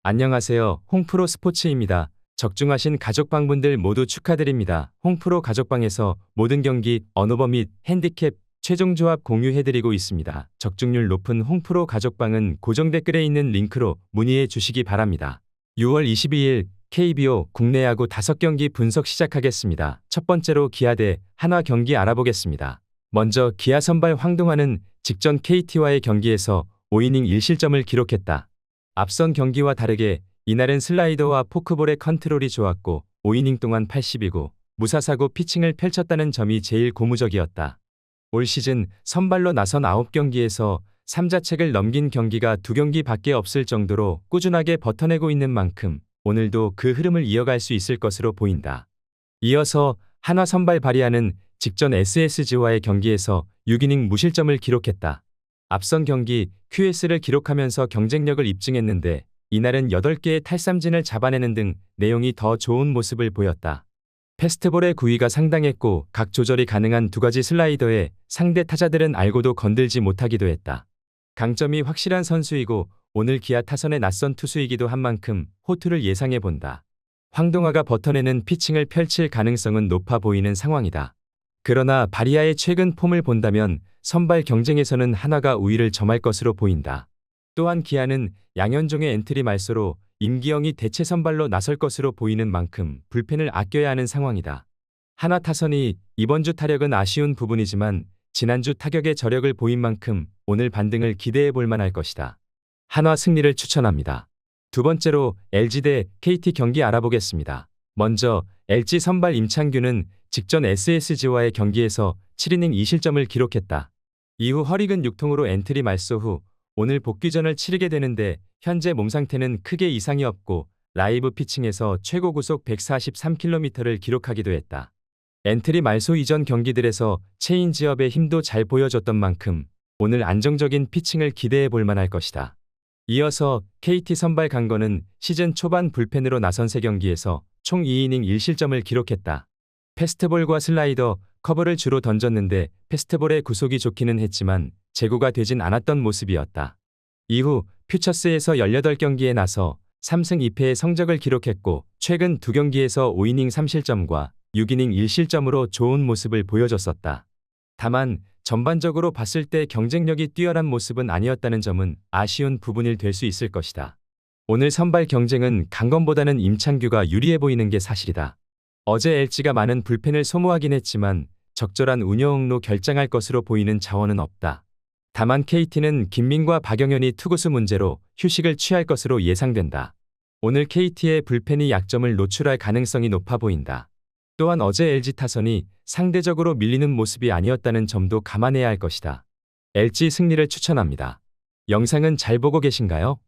안녕하세요. 홍프로 스포츠입니다. 적중하신 가족방분들 모두 축하드립니다. 홍프로 가족방에서 모든 경기, 언오버 및 핸디캡, 최종 조합 공유해드리고 있습니다. 적중률 높은 홍프로 가족방은 고정 댓글에 있는 링크로 문의해 주시기 바랍니다. 6월 22일 KBO 국내 야구 5경기 분석 시작하겠습니다. 첫 번째로 기아 대 한화 경기 알아보겠습니다. 먼저 기아 선발 황동환은 직전 KT와의 경기에서 5이닝 1실점을 기록했다. 앞선 경기와 다르게 이날은 슬라이더와 포크볼의 컨트롤이 좋았고 5이닝 동안 82구 무사사구 피칭을 펼쳤다는 점이 제일 고무적이었다. 올 시즌 선발로 나선 9경기에서 3자책을 넘긴 경기가 2경기밖에 없을 정도로 꾸준하게 버텨내고 있는 만큼 오늘도 그 흐름을 이어갈 수 있을 것으로 보인다. 이어서 한화 선발 바리아는 직전 SSG와의 경기에서 6이닝 무실점을 기록했다. 앞선 경기 QS를 기록하면서 경쟁력을 입증했는데 이날은 8개의 탈삼진을 잡아내는 등 내용이 더 좋은 모습을 보였다. 패스트볼의 구위가 상당했고 각 조절이 가능한 2가지 슬라이더에 상대 타자들은 알고도 건들지 못하기도 했다. 강점이 확실한 선수이고 오늘 기아 타선의 낯선 투수이기도 한 만큼 호투를 예상해본다. 황동화가 버텨내는 피칭을 펼칠 가능성은 높아 보이는 상황이다. 그러나 바리아의 최근 폼을 본다면 선발 경쟁에서는 한화가 우위를 점할 것으로 보인다. 또한 기아는 양현종의 엔트리 말소로 임기영이 대체 선발로 나설 것으로 보이는 만큼 불펜을 아껴야 하는 상황이다. 한화 타선이 이번 주 타력은 아쉬운 부분이지만 지난주 타격의 저력을 보인 만큼 오늘 반등을 기대해 볼 만할 것이다. 한화 승리를 추천합니다. 두 번째로 LG 대 KT 경기 알아보겠습니다. 먼저 LG 선발 임창규는 직전 SSG와의 경기에서 7이닝 2실점을 기록했다. 이후 허리근 육통으로 엔트리 말소 후 오늘 복귀전을 치르게 되는데 현재 몸 상태는 크게 이상이 없고 라이브 피칭에서 최고 구속 143km를 기록하기도 했다. 엔트리 말소 이전 경기들에서 체인지업의 힘도 잘 보여줬던 만큼 오늘 안정적인 피칭을 기대해 볼 만할 것이다. 이어서 KT 선발 강건은 시즌 초반 불펜으로 나선 3경기에서 총 2이닝 1실점을 기록했다. 패스트볼과 슬라이더, 커브를 주로 던졌는데 패스트볼의 구속이 좋기는 했지만 제구가 되진 않았던 모습이었다. 이후 퓨처스에서 18경기에 나서 3승 2패의 성적을 기록했고 최근 2경기에서 5이닝 3실점과 6이닝 1실점으로 좋은 모습을 보여줬었다. 다만 전반적으로 봤을 때 경쟁력이 뛰어난 모습은 아니었다는 점은 아쉬운 부분이 될 수 있을 것이다. 오늘 선발 경쟁은 강건보다는 임창규가 유리해 보이는 게 사실이다. 어제 LG가 많은 불펜을 소모하긴 했지만 적절한 운영으로 결장할 것으로 보이는 자원은 없다. 다만 KT는 김민과 박영현이 투구수 문제로 휴식을 취할 것으로 예상된다. 오늘 KT의 불펜이 약점을 노출할 가능성이 높아 보인다. 또한 어제 LG 타선이 상대적으로 밀리는 모습이 아니었다는 점도 감안해야 할 것이다. LG 승리를 추천합니다. 영상은 잘 보고 계신가요?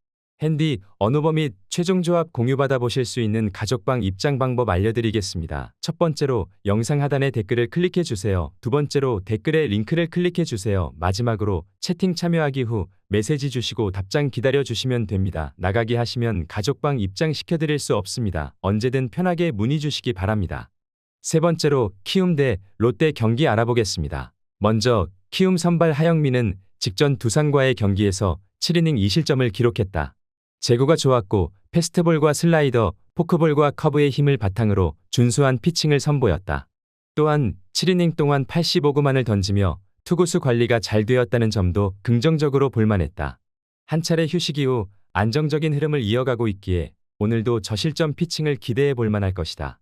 핸디, 언오버 및 최종 조합 공유받아 보실 수 있는 가족방 입장 방법 알려드리겠습니다. 첫 번째로 영상 하단에 댓글을 클릭해 주세요. 두 번째로 댓글에 링크를 클릭해 주세요. 마지막으로 채팅 참여하기 후 메시지 주시고 답장 기다려 주시면 됩니다. 나가기 하시면 가족방 입장 시켜드릴 수 없습니다. 언제든 편하게 문의 주시기 바랍니다. 세 번째로 키움 대 롯데 경기 알아보겠습니다. 먼저 키움 선발 하영민은 직전 두산과의 경기에서 7이닝 2실점을 기록했다. 제구가 좋았고 패스트볼과 슬라이더, 포크볼과 커브의 힘을 바탕으로 준수한 피칭을 선보였다. 또한 7이닝 동안 85구만을 던지며 투구수 관리가 잘 되었다는 점도 긍정적으로 볼만했다. 한 차례 휴식 이후 안정적인 흐름을 이어가고 있기에 오늘도 저실점 피칭을 기대해 볼 만할 것이다.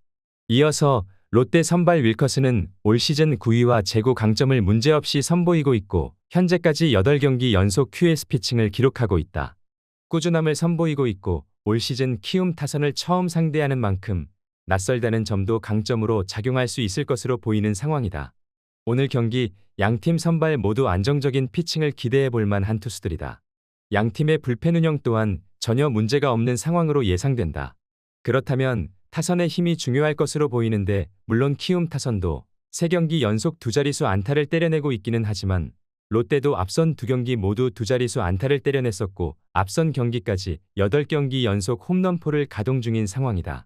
이어서 롯데 선발 윌커스는 올 시즌 9위와 제구 강점을 문제없이 선보이고 있고 현재까지 8경기 연속 QS 피칭을 기록하고 있다. 꾸준함을 선보이고 있고 올 시즌 키움 타선을 처음 상대하는 만큼 낯설다는 점도 강점으로 작용할 수 있을 것으로 보이는 상황이다. 오늘 경기 양팀 선발 모두 안정적인 피칭을 기대해 볼 만한 투수들이다. 양팀의 불펜 운영 또한 전혀 문제가 없는 상황으로 예상된다. 그렇다면 타선의 힘이 중요할 것으로 보이는데 물론 키움 타선도 3경기 연속 2자릿수 안타를 때려내고 있기는 하지만 롯데도 앞선 2경기 모두 2자릿수 안타를 때려냈었고 앞선 경기까지 8경기 연속 홈런포를 가동 중인 상황이다.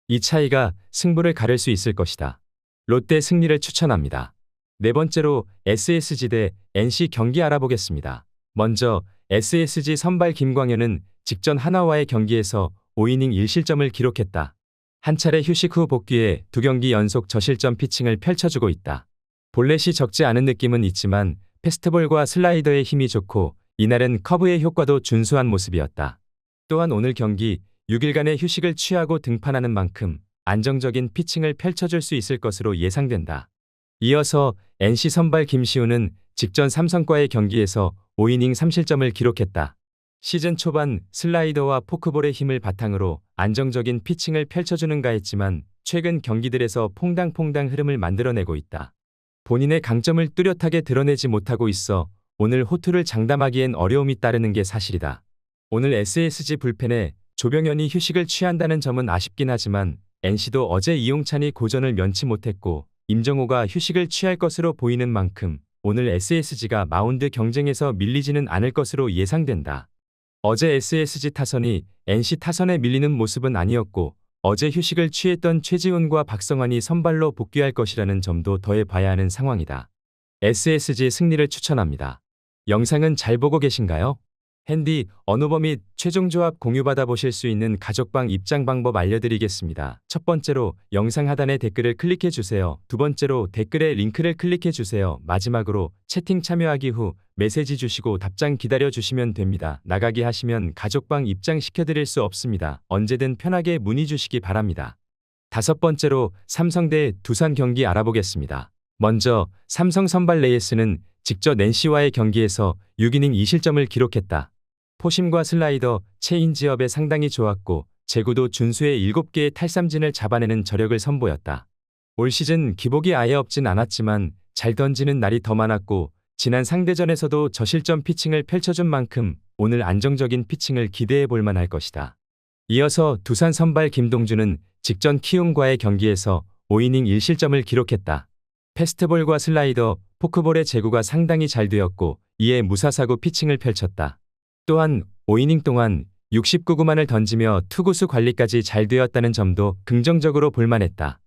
이 차이가 승부를 가를 수 있을 것이다. 롯데 승리를 추천합니다. 네 번째로 SSG 대 NC 경기 알아보겠습니다. 먼저 SSG 선발 김광현은 직전 하나와의 경기에서 5이닝 1실점을 기록했다. 한 차례 휴식 후 복귀해 2경기 연속 저실점 피칭을 펼쳐주고 있다. 볼넷이 적지 않은 느낌은 있지만 패스트볼과 슬라이더의 힘이 좋고 이날은 커브의 효과도 준수한 모습이었다. 또한 오늘 경기 6일간의 휴식을 취하고 등판하는 만큼 안정적인 피칭을 펼쳐줄 수 있을 것으로 예상된다. 이어서 NC 선발 김시우는 직전 삼성과의 경기에서 5이닝 3실점을 기록했다. 시즌 초반 슬라이더와 포크볼의 힘을 바탕으로 안정적인 피칭을 펼쳐주는가 했지만 최근 경기들에서 퐁당퐁당 흐름을 만들어내고 있다. 본인의 강점을 뚜렷하게 드러내지 못하고 있어 오늘 호투를 장담하기엔 어려움이 따르는 게 사실이다. 오늘 SSG 불펜에 조병현이 휴식을 취한다는 점은 아쉽긴 하지만 NC도 어제 이용찬이 고전을 면치 못했고 임정호가 휴식을 취할 것으로 보이는 만큼 오늘 SSG가 마운드 경쟁에서 밀리지는 않을 것으로 예상된다. 어제 SSG 타선이 NC 타선에 밀리는 모습은 아니었고 어제 휴식을 취했던 최지훈과 박성환이 선발로 복귀할 것이라는 점도 더해봐야 하는 상황이다. SSG 승리를 추천합니다. 영상은 잘 보고 계신가요? 핸디, 언오버 및 최종 조합 공유받아 보실 수 있는 가족방 입장 방법 알려드리겠습니다. 첫 번째로 영상 하단에 댓글을 클릭해 주세요. 두 번째로 댓글에 링크를 클릭해 주세요. 마지막으로 채팅 참여하기 후 메시지 주시고 답장 기다려 주시면 됩니다. 나가기 하시면 가족방 입장 시켜드릴 수 없습니다. 언제든 편하게 문의 주시기 바랍니다. 다섯 번째로 삼성 대 두산 경기 알아보겠습니다. 먼저 삼성 선발 레이스는 직접 NC와의 경기에서 6이닝 2실점을 기록했다. 포심과 슬라이더, 체인지업에 상당히 좋았고 제구도 준수의 7개의 탈삼진을 잡아내는 저력을 선보였다. 올 시즌 기복이 아예 없진 않았지만 잘 던지는 날이 더 많았고 지난 상대전에서도 저실점 피칭을 펼쳐준 만큼 오늘 안정적인 피칭을 기대해 볼 만할 것이다. 이어서 두산 선발 김동주는 직전 키움과의 경기에서 5이닝 1실점을 기록했다. 패스트볼과 슬라이더, 포크볼의 제구가 상당히 잘 되었고 이에 무사사구 피칭을 펼쳤다. 또한 5이닝 동안 69구만을 던지며 투구수 관리까지 잘 되었다는 점도 긍정적으로 볼만했다.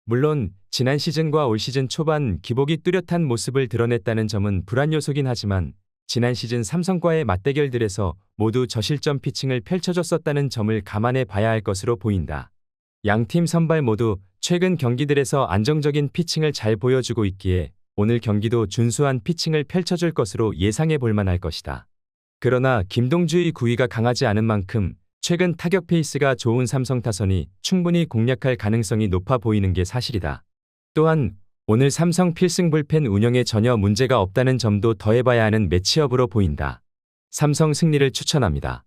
물론 지난 시즌과 올 시즌 초반 기복이 뚜렷한 모습을 드러냈다는 점은 불안 요소긴 하지만 지난 시즌 삼성과의 맞대결들에서 모두 저실점 피칭을 펼쳐줬었다는 점을 감안해 봐야 할 것으로 보인다. 양팀 선발 모두 최근 경기들에서 안정적인 피칭을 잘 보여주고 있기에 오늘 경기도 준수한 피칭을 펼쳐줄 것으로 예상해 볼 만할 것이다. 그러나 김동주의 구위가 강하지 않은 만큼 최근 타격 페이스가 좋은 삼성 타선이 충분히 공략할 가능성이 높아 보이는 게 사실이다. 또한 오늘 삼성 필승 불펜 운영에 전혀 문제가 없다는 점도 더해봐야 하는 매치업으로 보인다. 삼성 승리를 추천합니다.